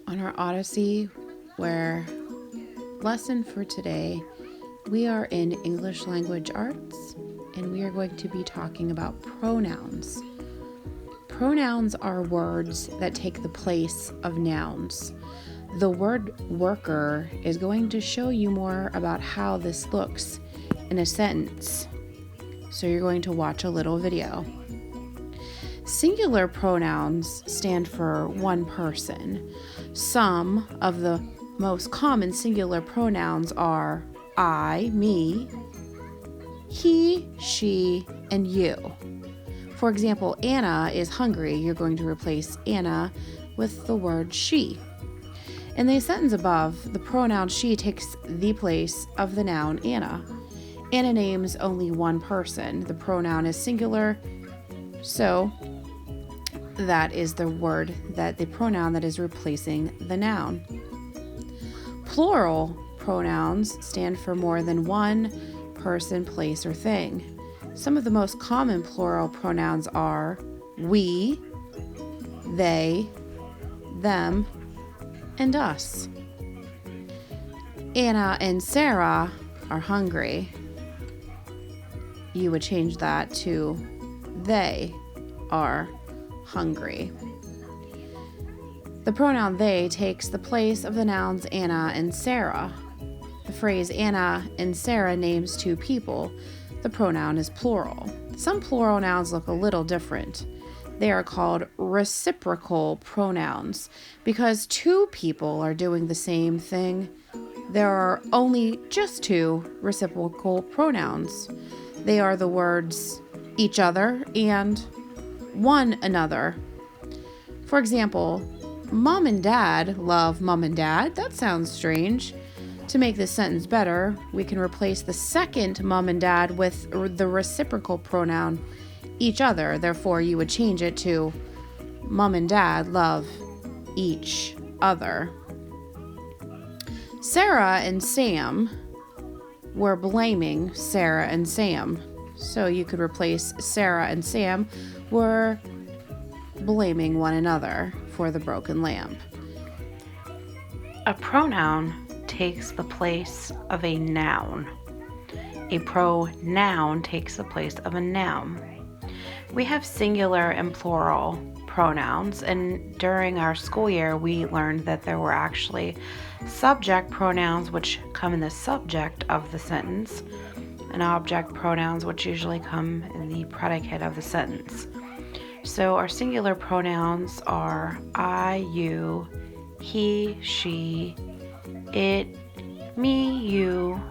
On our Odysseyware lesson for today, we are in English Language Arts, and we are going to be talking about pronouns. Pronouns are words that take the place of nouns. The word worker is going to show you more about how this looks in a sentence. So you're going to watch a little video. Singular pronouns stand for one person. Some of the most common singular pronouns are I, me, he, she, and you. For example, Anna is hungry. You're going to replace Anna with the word she. In the sentence above, the pronoun she takes the place of the noun Anna. Anna names only one person. The pronoun is singular, so that is the pronoun that is replacing the noun. Plural pronouns stand for more than one person, place, or thing. Some of the most common plural pronouns are we, they, them, and us. Anna and Sarah are hungry. You would change that to they are hungry. The pronoun they takes the place of the nouns Anna and Sarah. The phrase Anna and Sarah names two people. The pronoun is plural. Some plural nouns look a little different. They are called reciprocal pronouns because two people are doing the same thing. There are only just two reciprocal pronouns. They are the words each other and one another. For example, Mom and Dad love Mom and Dad. That sounds strange. To make this sentence better, we can replace the second Mom and Dad with the reciprocal pronoun each other. Therefore, you would change it to Mom and Dad love each other. Sarah and Sam were blaming Sarah and Sam. So you could replace Sarah and Sam were blaming one another for the broken lamp. A pronoun takes the place of a noun. A pronoun takes the place of a noun. We have singular and plural pronouns, and during our school year we learned that there were actually subject pronouns which come in the subject of the sentence, and object pronouns which usually come in the predicate of the sentence. So our singular pronouns are I, you, he, she, it, me, you,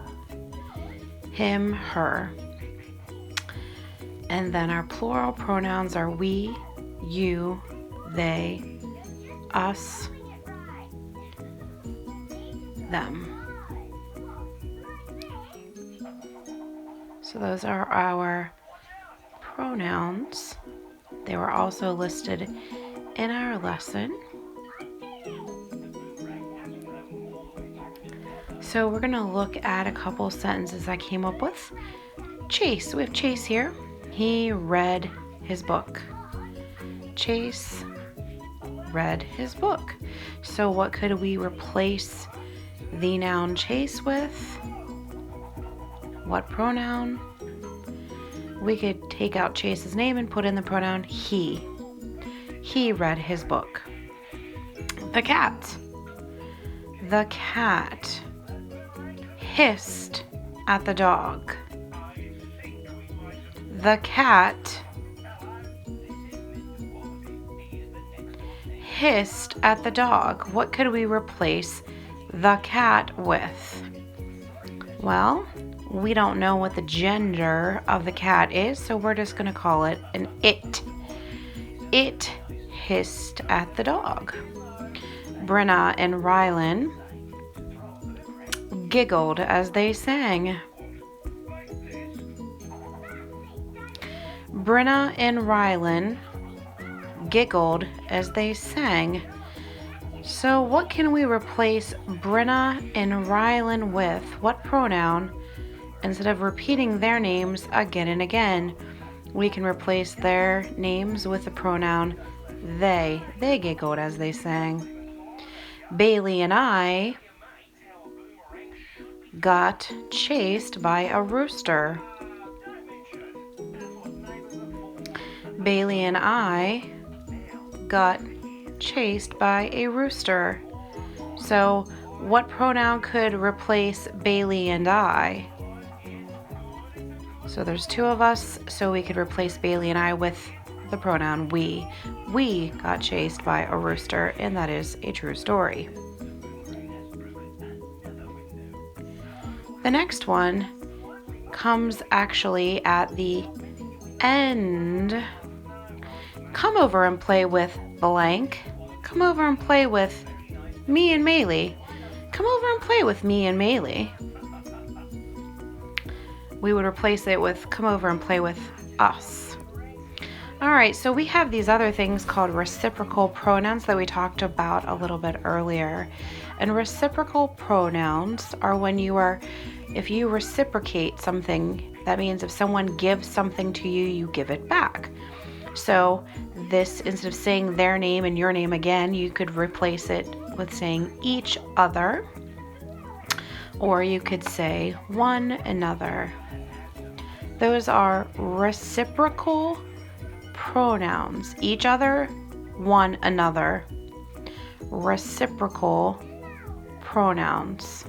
him, her. And then our plural pronouns are we, you, they, us, them. So those are our pronouns. They were also listed in our lesson. So we're going to look at a couple sentences I came up with. Chase. We have Chase here. He read his book. Chase read his book. So what could we replace the noun Chase with? What pronoun? We could take out Chase's name and put in the pronoun he. He read his book. The cat. The cat hissed at the dog. The cat hissed at the dog. What could we replace the cat with? Well, we don't know what the gender of the cat is, so we're just going to call it an it. It hissed at the dog. Brenna and Rylan giggled as they sang. Brenna and Rylan giggled as they sang. So what can we replace Brenna and Rylan with? What pronoun? Instead of repeating their names again and again, we can replace their names with the pronoun they. They giggled as they sang. Bailey and I got chased by a rooster. Bailey and I got chased by a rooster. So, what pronoun could replace Bailey and I? So there's two of us, so we could replace Bailey and I with the pronoun we. We got chased by a rooster, and that is a true story. The next one comes actually at the end. Come over and play with blank. Come over and play with me and Maylee. Come over and play with me and Maylee. We would replace it with come over and play with us. All right, so we have these other things called reciprocal pronouns that we talked about a little bit earlier. And reciprocal pronouns are when if you reciprocate something, that means if someone gives something to you, you give it back. So this, instead of saying their name and your name again, you could replace it with saying each other, or you could say one another. Those are reciprocal pronouns. Each other, one another. Reciprocal pronouns.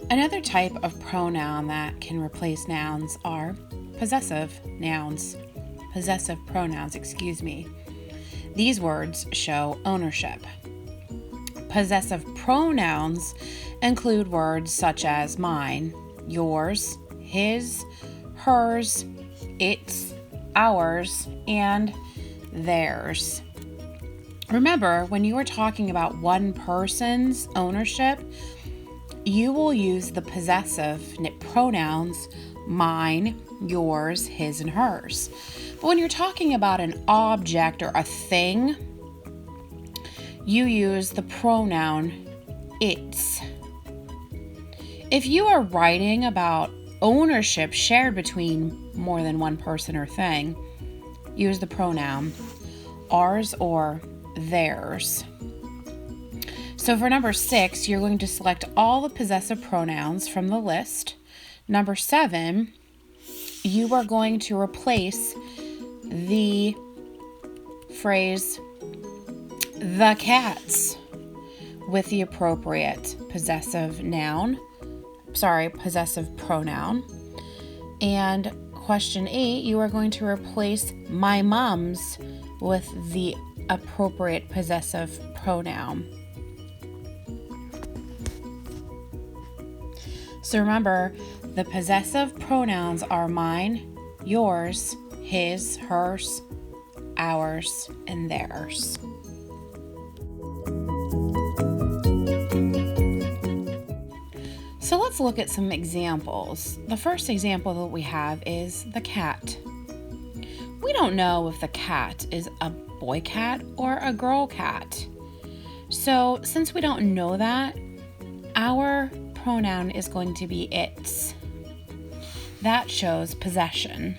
Another type of pronoun that can replace nouns are possessive pronouns. These words show ownership. Possessive pronouns include words such as mine, yours, his, hers, its, ours, and theirs. Remember, when you are talking about one person's ownership, you will use the possessive pronouns mine, yours, his, and hers. But when you're talking about an object or a thing, you use the pronoun its. If you are writing about ownership shared between more than one person or thing, use the pronoun ours or theirs. So for number 6, you're going to select all the possessive pronouns from the list. Number 7, you are going to replace the phrase the cats with the appropriate possessive pronoun. And question 8, you are going to replace my mom's with the appropriate possessive pronoun. So remember, the possessive pronouns are mine, yours, his, hers, ours, and theirs. So let's look at some examples. The first example that we have is the cat. We don't know if the cat is a boy cat or a girl cat. So since we don't know that, our pronoun is going to be its. That shows possession.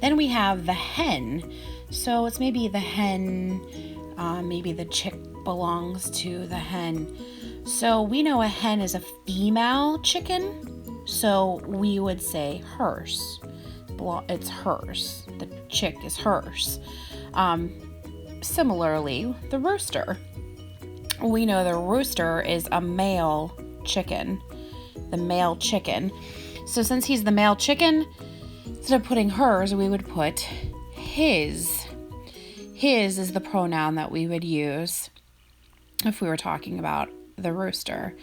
Then we have the hen. So it's maybe the hen, maybe the chick belongs to the hen. So we know a hen is a female chicken, so we would say hers. It's hers. The chick is hers. Similarly, the rooster. We know the rooster is a male chicken. The male chicken. So since he's the male chicken, instead of putting hers, we would put his. His is the pronoun that we would use if we were talking about the rooster.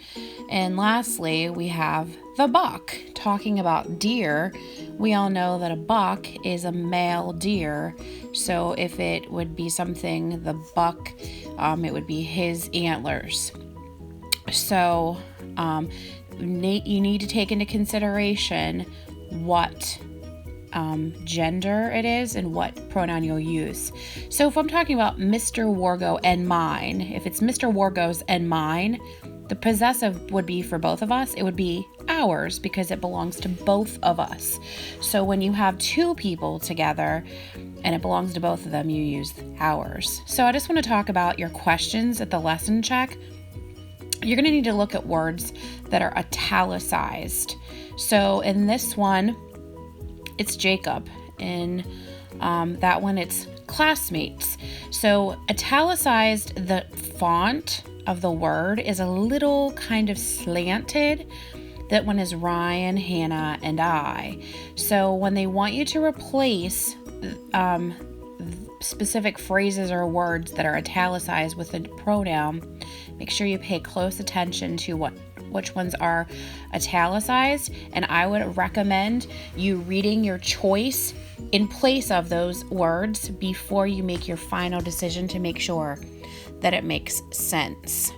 And lastly, we have the buck, talking about deer. We all know that a buck is a male deer. So if it would be something, the buck, it would be his antlers. So you need to take into consideration what gender it is and what pronoun you'll use. So if I'm talking about Mr. Wargo and mine, if it's Mr. Wargo's and mine, the possessive would be for both of us. It would be ours because it belongs to both of us. So when you have two people together and it belongs to both of them, you use ours. So I just want to talk about your questions at the lesson check. You're going to need to look at words that are italicized. So in this one, it's Jacob. In that one, it's classmates. So italicized, the font of the word is a little kind of slanted. That one is Ryan, Hannah, and I. So when they want you to replace specific phrases or words that are italicized with a pronoun, make sure you pay close attention to which ones are italicized, and I would recommend you reading your choice in place of those words before you make your final decision to make sure that it makes sense.